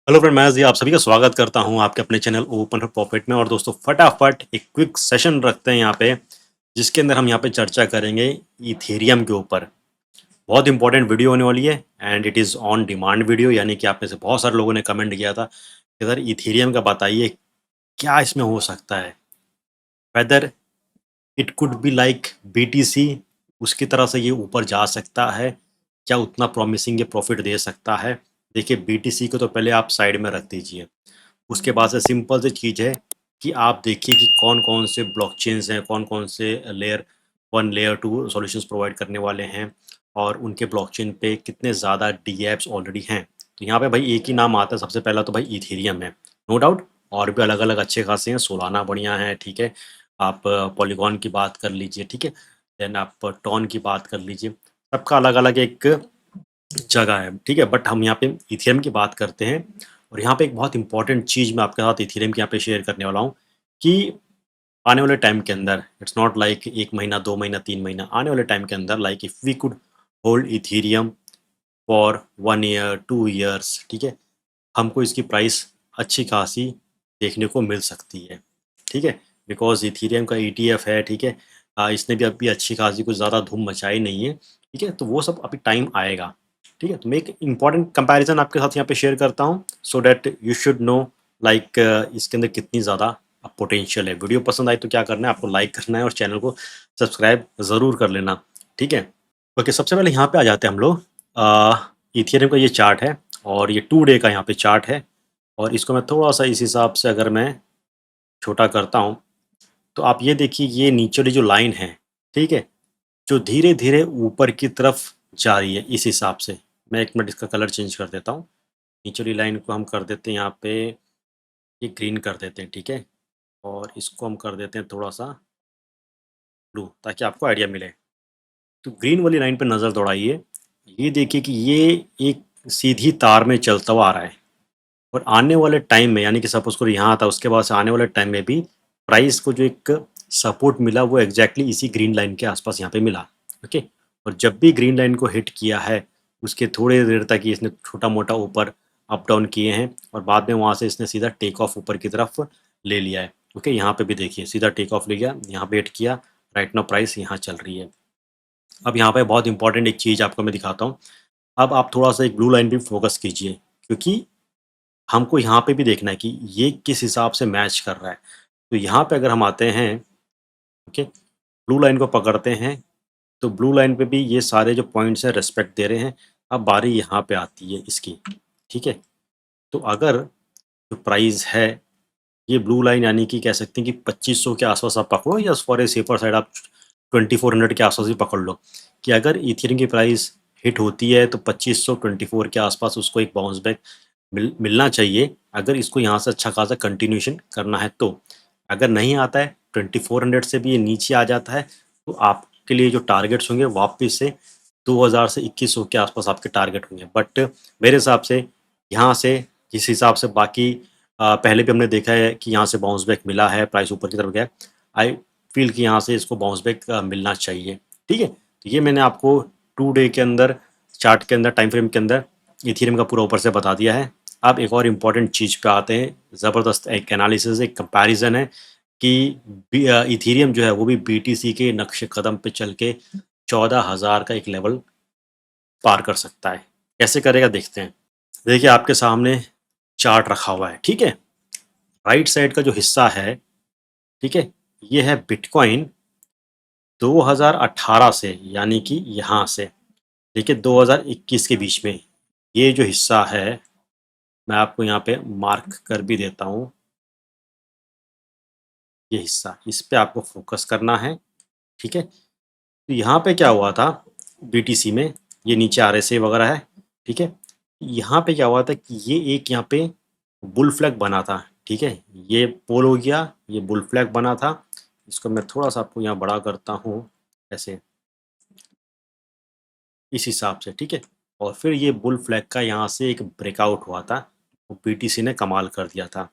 Hello friend, मैं जी आप सभी का स्वागत करता हूं आपके अपने चैनल ओपन फॉर प्रॉफिट में। और दोस्तों, फटाफट एक क्विक सेशन रखते हैं यहाँ पे, जिसके अंदर हम यहाँ पे चर्चा करेंगे इथेरियम के ऊपर। बहुत इंपॉर्टेंट वीडियो होने वाली है and it is on demand video, यानी कि आप में से बहुत सारे लोगों ने कमेंट किया था कि सर इथेरियम का बताइए, क्या इसमें हो सकता है, whether it could be like BTC, उसकी तरह से ये ऊपर जा सकता है, क्या उतना प्रॉमिसिंग ये प्रॉफिट दे सकता है। देखिए, बीटीसी को तो पहले आप साइड में रख दीजिए। उसके बाद से सिंपल सी चीज़ है कि आप देखिए कि कौन कौन से ब्लॉकचेन्स हैं, कौन कौन से layer one layer two solutions provide करने वाले हैं, और उनके ब्लॉकचेन पे कितने ज़्यादा डी एप्स ऑलरेडी हैं। तो यहाँ पे भाई एक ही नाम आता है सबसे पहला, तो भाई इथेरियम है, नो डाउट। और भी अलग अलग अच्छे खासे हैं, सोलाना बढ़िया है, ठीक है। आप पॉलीगॉन की बात कर लीजिए, ठीक है। देन आप टॉन की बात कर लीजिए, सबका अलग अलग एक जगह है, ठीक है। बट हम यहाँ पे इथेरियम की बात करते हैं। और यहाँ पे एक बहुत इंपॉर्टेंट चीज़ मैं आपके साथ इथेरियम की यहाँ पे शेयर करने वाला हूँ कि आने वाले टाइम के अंदर, इट्स नॉट लाइक 1 महीना, 2 महीना, 3 महीना, आने वाले टाइम के अंदर, like if we could hold Ethereum for 1 year, 2 years, ठीक है, हमको इसकी प्राइस अच्छी खासी देखने को मिल सकती है, ठीक है। बिकॉज़ इथेरियम का ईटीएफ है, ठीक है। इसने भी अभी अच्छी खासी कुछ ज़्यादा धूम मचाई नहीं है, ठीक है। तो वो सब अभी टाइम आएगा, ठीक है। तो मैं एक इम्पॉर्टेंट कंपैरिजन आपके साथ यहाँ पे शेयर करता हूँ, so that you should know like इसके अंदर कितनी ज़्यादा पोटेंशियल है। वीडियो पसंद आई तो क्या करना है, आपको लाइक करना है और चैनल को सब्सक्राइब ज़रूर कर लेना, ठीक है। ओके, सबसे पहले यहाँ पे आ जाते हैं हम लोग। इथेरियम का ये चार्ट है और ये 2 डे का यहाँ पे चार्ट है। और इसको मैं थोड़ा-सा इस हिसाब से अगर मैं छोटा करता हूँ, तो आप ये देखिए, ये नीचे वाली जो लाइन है, ठीक है, जो धीरे-धीरे ऊपर की तरफ जा रही है इस हिसाब से। मैं 1 मिनट इसका कलर चेंज कर देता हूँ। नीचे वाली लाइन को हम कर देते हैं यहाँ पे, ये ग्रीन कर देते हैं, ठीक है। और इसको हम कर देते हैं थोड़ा-सा ब्लू, ताकि आपको आइडिया मिले। तो ग्रीन वाली लाइन पे नज़र दौड़ाइए, ये देखिए कि ये एक सीधी तार में चलता हुआ आ रहा है। और आने वाले टाइम में, यानी कि सपोज़ करो यहाँ था, उसके बाद से आने वाले टाइम में भी प्राइस को जो एक सपोर्ट मिला, वो एग्जैक्टली इसी ग्रीन लाइन के आसपास यहाँ पे मिला, ओके। और जब भी ग्रीन लाइन को हिट किया है, उसके थोड़ी देर तक ही इसने छोटा मोटा ऊपर अप डाउन किए हैं, और बाद में वहाँ से इसने सीधा टेक ऑफ ऊपर की तरफ ले लिया है, ओके। यहाँ पे भी देखिए सीधा टेक ऑफ ले गया, यहाँ पे हिट किया, राइट नाउ प्राइस यहाँ चल रही है। अब यहाँ पे बहुत इंपॉर्टेंट एक चीज़ आपको मैं दिखाता हूँ। अब आप थोड़ा सा एक ब्लू लाइन पे फोकस कीजिए, क्योंकि हमको यहाँ पे भी देखना है कि ये किस हिसाब से मैच कर रहा है। तो यहाँ पे अगर हम आते हैं, ओके, ब्लू लाइन को पकड़ते हैं, तो ब्लू लाइन पे भी ये सारे जो पॉइंट्स हैं रिस्पेक्ट दे रहे हैं। अब बारी यहाँ पे आती है इसकी, ठीक है। तो अगर जो प्राइस है, ये ब्लू लाइन, यानी कि कह सकते हैं कि 2500 के आसपास आप पकड़ो, या फॉर ए सेफर साइड आप 2400 के आसपास भी पकड़ लो, कि अगर इथेरियम की प्राइस हिट होती है तो 2500 24 के आसपास उसको एक बाउंस बैक मिलना चाहिए, अगर इसको यहाँ से अच्छा खासा कंटिन्यूएशन करना है तो। अगर नहीं आता है, 2400 से भी ये नीचे आ जाता है, तो आपके लिए जो टारगेट्स होंगे वापस से 2000 से 2100 के आसपास आपके टारगेट होंगे। बट मेरे हिसाब से यहाँ से, जिस हिसाब से बाकी पहले भी हमने देखा है कि यहाँ से बाउंस बैक मिला है, प्राइस ऊपर की तरफ गया, आई फील कि यहाँ से इसको बाउंस बैक मिलना चाहिए, ठीक है। तो ये मैंने आपको 2 डे के अंदर, चार्ट के अंदर, टाइम फ्रेम के अंदर इथेरियम का पूरा ऊपर से बता दिया है। अब एक और इम्पॉर्टेंट चीज़ पे आते हैं, ज़बरदस्त एक एनालिसिस, एक कंपैरिजन है कि इथेरियम जो है वो भी बीटीसी के नक्शे कदम पे चल के 14,000 का एक लेवल पार कर सकता है। कैसे करेगा देखते हैं। देखिए, आपके सामने चार्ट रखा हुआ है, ठीक है। राइट साइड का जो हिस्सा है, ठीक है, ये है बिटकॉइन 2018 से, यानी कि यहाँ से देखिए 2021 के बीच में, ये जो हिस्सा है, मैं आपको यहाँ पे मार्क कर भी देता हूँ। ये हिस्सा, इस पे आपको फोकस करना है, ठीक है। तो यहाँ पे क्या हुआ था बीटीसी में, ये नीचे आरएसए वगैरह है, ठीक है। यहाँ पे क्या हुआ था कि ये एक यहाँ पे बुल फ्लैग बना था, ठीक है। ये पोल हो गया, ये बुल फ्लैग बना था। इसको मैं थोड़ा सा आपको यहाँ बड़ा करता हूँ, ऐसे, इस हिसाब से, ठीक है। और फिर ये बुल फ्लैग का यहाँ से एक ब्रेकआउट हुआ था, वो बीटीसी ने कमाल कर दिया था।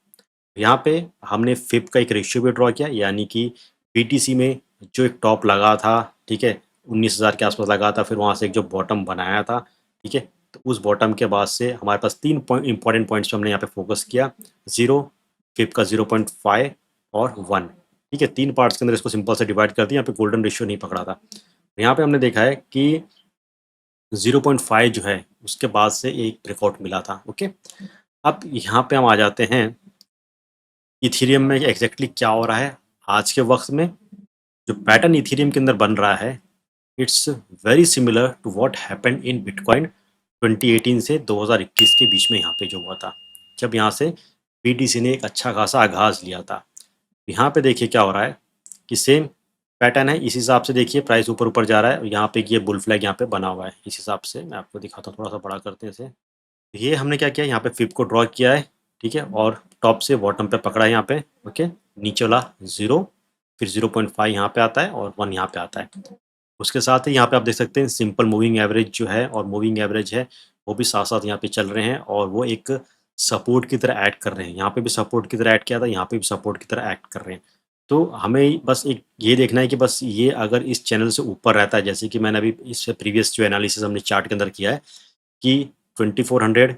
यहाँ पे हमने फिब का एक रेशियो भी ड्रॉ किया, यानी कि बीटीसी में जो एक टॉप लगा था, ठीक है, 19,000 के आसपास लगा था, फिर वहाँ से एक जो बॉटम बनाया था, ठीक है, तो उस बॉटम के बाद से हमारे पास 3 इंपॉर्टेंट पॉइंट्स पे हमने यहाँ पे फोकस किया, 0, फिप का 0.5 और 1। ठीक है, 3 पार्ट्स के अंदर इसको सिंपल से डिवाइड कर दिया, यहाँ पे गोल्डन रेशियो नहीं पकड़ा था। यहाँ पे हमने देखा है कि 0.5 जो है उसके बाद से एक ब्रेकआउट मिला था। ओके, अब यहाँ पे हम आ जाते हैं इथेरियम में एग्जैक्टली क्या हो रहा है आज के वक्त में। जो पैटर्न इथेरियम के अंदर बन रहा है, it's very similar to what happened in bitcoin 2018 से 2021 के बीच में, यहाँ पे जो हुआ था जब यहाँ से बीटीसी ने एक अच्छा खासा आगाज लिया था। यहाँ पे देखिए क्या हो रहा है कि सेम पैटर्न है, इस हिसाब से देखिए प्राइस ऊपर ऊपर जा रहा है, यहाँ पे ये बुल फ्लैग यहाँ पे बना हुआ है। इस हिसाब से मैं आपको दिखाता हूँ, थोड़ा सा बड़ा करते हैं इसे। ये हमने क्या किया, यहाँ पे फिप को ड्रॉ किया है, ठीक है, और टॉप से बॉटम पे पकड़ा है यहाँ पे। ओके, नीचे वाला 0, फिर 0.5 यहाँ पे आता है और 1 यहाँ पे आता है। उसके साथ ही यहाँ पे आप देख सकते हैं सिंपल मूविंग एवरेज जो है और मूविंग एवरेज है वो भी साथ साथ यहाँ पे चल रहे हैं और वो एक सपोर्ट की तरह ऐड कर रहे हैं। यहाँ पे भी सपोर्ट की तरह ऐड किया था, यहाँ पे भी सपोर्ट की तरह ऐड कर रहे हैं। तो हमें बस एक ये देखना है कि बस ये अगर इस चैनल से ऊपर रहता है, जैसे कि मैंने अभी इससे प्रीवियस जो एनालिसिस हमने चार्ट के अंदर किया है कि 2400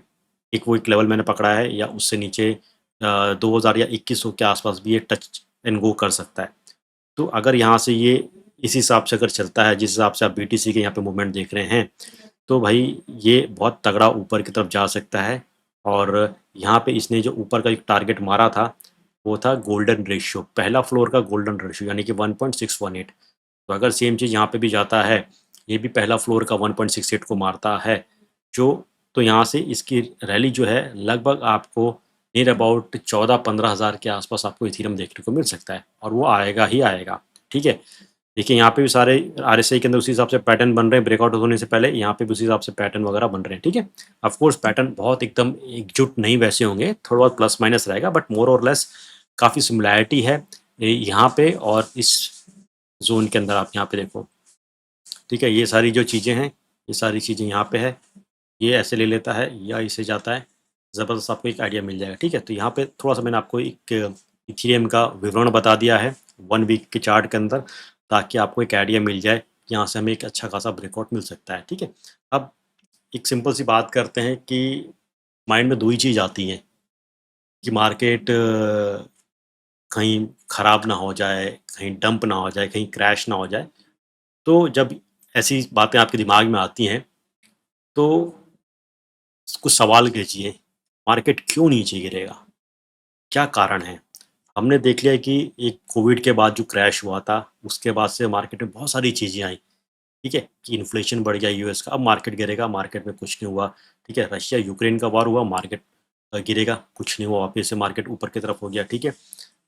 एक वो एक लेवल मैंने पकड़ा है, या उससे नीचे 2000 या 2100 के आसपास भी ये टच एंड गो कर सकता है। तो अगर यहाँ से ये इस हिसाब से अगर चलता है जिस हिसाब से आप बीटीसी के यहाँ पे मूवमेंट देख रहे हैं, तो भाई ये बहुत तगड़ा ऊपर की तरफ जा सकता है। और यहाँ पे इसने जो ऊपर का एक टारगेट मारा था वो था गोल्डन रेशियो, पहला फ्लोर का गोल्डन रेशियो यानी कि 1.618। तो अगर सेम चीज़ यहाँ पे भी जाता है, ये भी पहला फ्लोर का 1.68 को मारता है जो, तो यहाँ से इसकी रैली जो है लगभग आपको नियर अबाउट 14-15 हज़ार के आसपास आपको इथेरियम देखने को मिल सकता है, और वो आएगा ही आएगा। ठीक है, देखिए यहाँ पे भी सारे आरएसआई के अंदर उसी हिसाब से पैटर्न बन रहे हैं, ब्रेकआउट होने से पहले यहाँ पे भी उसी हिसाब से पैटर्न वगैरह बन रहे हैं। ठीक है, ऑफ कोर्स पैटर्न बहुत एकदम एकजुट नहीं वैसे होंगे, थोड़ा बहुत प्लस माइनस रहेगा, बट मोर और लेस काफ़ी सिमिलैरिटी है यहाँ पे और इस जोन के अंदर। आप यहाँ पे देखो, ठीक है, ये सारी जो चीज़ें हैं, ये सारी चीज़ें यहाँ पे है, ये ऐसे ले लेता है या इसे जाता है, ज़बरदस्त आपको एक आइडिया मिल जाएगा। ठीक है, तो यहाँ पे थोड़ा सा मैंने आपको एक इथेरियम का विवरण बता दिया है 1 वीक के चार्ट के अंदर, ताकि आपको एक आइडिया मिल जाए कि यहाँ से हमें एक अच्छा खासा ब्रेकआउट मिल सकता है। ठीक है, अब एक सिंपल सी बात करते हैं कि माइंड में 2 ही चीज़ आती हैं कि मार्केट कहीं ख़राब ना हो जाए, कहीं डंप ना हो जाए, कहीं क्रैश ना हो जाए। तो जब ऐसी बातें आपके दिमाग में आती हैं तो कुछ सवाल कीजिए, मार्केट क्यों नीचे गिरेगा? क्या कारण है? हमने देख लिया कि एक कोविड के बाद जो क्रैश हुआ था, उसके बाद से मार्केट में बहुत सारी चीज़ें आई, ठीक है? कि इन्फ्लेशन बढ़ गया यूएस का, अब मार्केट गिरेगा, मार्केट में कुछ नहीं हुआ, ठीक है? रशिया यूक्रेन का वॉर हुआ, मार्केट गिरेगा, कुछ नहीं हुआ, वापस से मार्केट ऊपर की तरफ हो गया, ठीक है?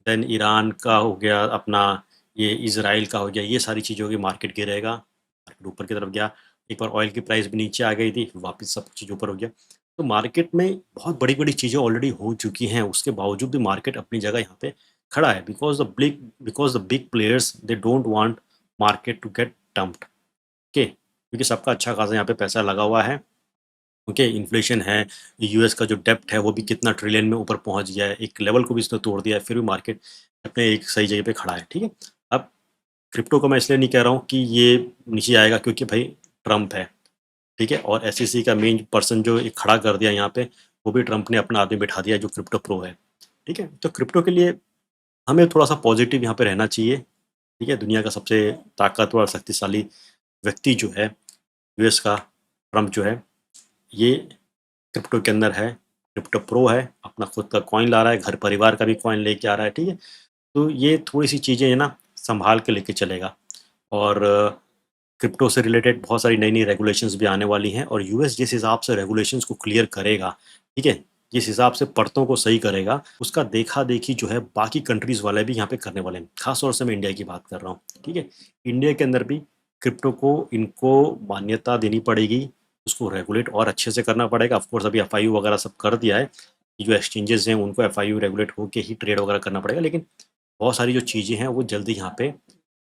देन ईरान का हो गया अपना, ये इज़राइल का हो गया, ये सारी चीज़ें हो गई, मार्केट गिरेगा, मार्केट ऊपर की तरफ गया। एक बार ऑयल की प्राइस भी नीचे आ गई थी, वापस सब चीज़ ऊपर हो गया। तो मार्केट में बहुत बड़ी-बड़ी चीज़ें ऑलरेडी हो चुकी हैं, उसके बावजूद भी मार्केट अपनी जगह यहाँ पे खड़ा है, because the big players they don't want market to get dumped. Okay, क्योंकि सबका अच्छा खासा यहाँ पे पैसा लगा हुआ है। ओके, इन्फ्लेशन है, यूएस का जो डेब्ट है वो भी कितना ट्रिलियन में ऊपर पहुँच गया है, एक लेवल को भी इसने तोड़ दिया है, फिर भी मार्केट अपने एक सही जगह पे खड़ा है। ठीक है? अब क्रिप्टो को मैं इसलिए नहीं कह रहा हूँ कि ये नीचे आएगा क्योंकि भाई ट्रम्प है, ठीक है? और एसईसी का मेन पर्सन जो एक खड़ा कर दिया यहाँ पे, वो भी ट्रम्प ने अपना आदमी बिठा दिया जो क्रिप्टो प्रो है, ठीक है? तो क्रिप्टो के लिए हमें थोड़ा-सा पॉजिटिव यहाँ पे रहना चाहिए, ठीक है? दुनिया का सबसे ताकतवर और शक्तिशाली व्यक्ति जो है, यूएस का ट्रम्प जो है, ये क्रिप्टो के अंदर है, क्रिप्टो प्रो है, अपना खुद का कॉइन ला रहा है, घर परिवार का भी कॉइन लेके आ रहा है, ठीक है? तो ये थोड़ी-सी चीज़ें है ना, सँभाल के लेके चलेगा। और क्रिप्टो से रिलेटेड बहुत सारी नई-नई रेगुलेशंस भी आने वाली हैं, और यूएस जिस हिसाब से रेगुलेशंस को क्लियर करेगा, ठीक है? जिस हिसाब से परतों को सही करेगा, उसका देखा-देखी जो है बाकी कंट्रीज़ वाले भी यहाँ पे करने वाले हैं। ख़ास तौर से मैं इंडिया की बात कर रहा हूँ, ठीक है? इंडिया के अंदर भी क्रिप्टो को इनको मान्यता देनी पड़ेगी, उसको रेगुलेट और अच्छे से करना पड़ेगा। ऑफ कोर्स अभी एफआईयू वगैरह सब कर दिया है, कि जो एक्सचेंजेज़ हैं उनको एफआईयू रेगुलेट होके ही ट्रेड वगैरह करना पड़ेगा, लेकिन बहुत सारी जो चीज़ें हैं वो जल्दी यहाँ पे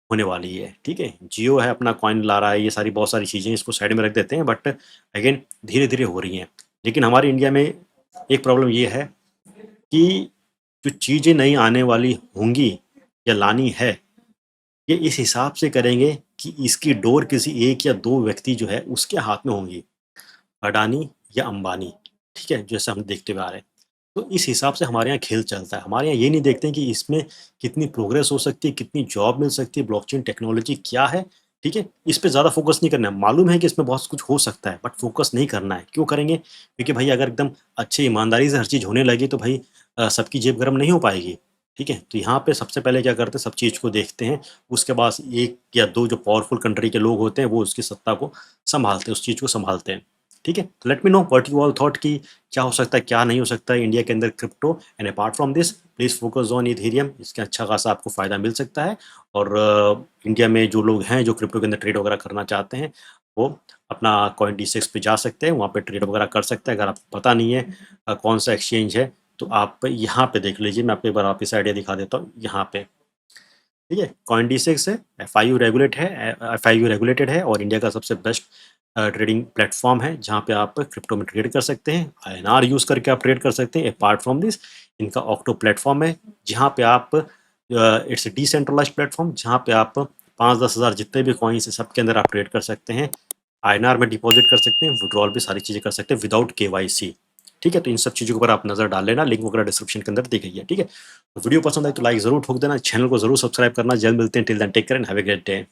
होने वाली है, ठीक है? जियो है अपना कॉइन ला रहा है, ये सारी बहुत सारी चीज़ें इसको साइड में रख देते हैं, बट अगेन धीरे-धीरे हो रही हैं। लेकिन हमारे इंडिया में एक प्रॉब्लम ये है कि जो चीज़ें नई आने वाली होंगी या लानी है, ये इस हिसाब से करेंगे कि इसकी डोर किसी एक या 2 व्यक्ति जो है उसके हाथ में होंगी। अडानी या अंबानी, ठीक है? जैसे हम देखते हुए आ रहे हैं। तो इस हिसाब से हमारे यहाँ खेल चलता है। हमारे यहाँ ये नहीं देखते हैं कि इसमें कितनी प्रोग्रेस हो सकती है, कितनी जॉब मिल सकती है, ब्लॉकचेन टेक्नोलॉजी क्या है, ठीक है? इस पे ज़्यादा फोकस नहीं करना है। मालूम है कि इसमें बहुत कुछ हो सकता है, बट फोकस नहीं करना है। क्यों करेंगे? क्योंकि भाई अगर एकदम अच्छी ईमानदारी से हर चीज़ होने लगी तो भाई सबकी जेब गरम नहीं हो पाएगी, ठीक है? तो यहाँ पे सबसे पहले क्या करते हैं, सब चीज़ को देखते हैं, उसके बाद 1 या 2 जो पावरफुल कंट्री के लोग होते हैं, वो उसकी सत्ता को सँभालते हैं, उस चीज़ को सँभालते हैं, ठीक है? Let me know what you all thought कि क्या हो सकता है, क्या नहीं हो सकता है इंडिया के अंदर crypto and apart from this please focus on Ethereum. इसके अच्छा खासा आपको फ़ायदा मिल सकता है और इंडिया में जो लोग हैं जो क्रिप्टो के अंदर ट्रेड वगैरह करना चाहते हैं वो अपना कॉइन डी6 पे जा सकते हैं, वहाँ पे ट्रेड वगैरह कर सकते हैं। अगर आपको पता नहीं है कौन सा एक्सचेंज है तो आप यहाँ पे देख लीजिए, मैं आपको एक बार वापस आइडिया दिखा देता हूँ यहाँ पे, ठीक है? कॉइन डी6 है, एफआईयू रेगुलेटेड है और इंडिया का सबसे बेस्ट ट्रेडिंग प्लेटफॉर्म है जहाँ पे आप क्रिप्टो में ट्रेड कर सकते हैं, आईएनआर यूज़ करके आप ट्रेड कर सकते हैं। अपार्ट फ्रॉम दिस इनका ऑक्टो प्लेटफॉर्म है जहाँ पे आप इट्स डिसेंट्रलाइज्ड प्लेटफॉर्म जहाँ पे आप 5-10 हज़ार जितने भी कॉइन्स हैं सबके अंदर आप ट्रेड कर सकते हैं, आईएनआर में डिपॉजिट कर सकते हैं, विड्रॉल भी सारी चीज़ें कर सकते हैं विदाउट केवाईसी, ठीक है? तो इन सब चीज़ों के ऊपर आप नज़र डाल लेना, लिंक वगैरह डिस्क्रिप्शन के अंदर दी गई है, ठीक है? तो वीडियो पसंद आई तो लाइक ज़रूर ठोक देना, चैनल को ज़रूर सब्सक्राइब करना। जल्द मिलते हैं, till then take care and have a great day.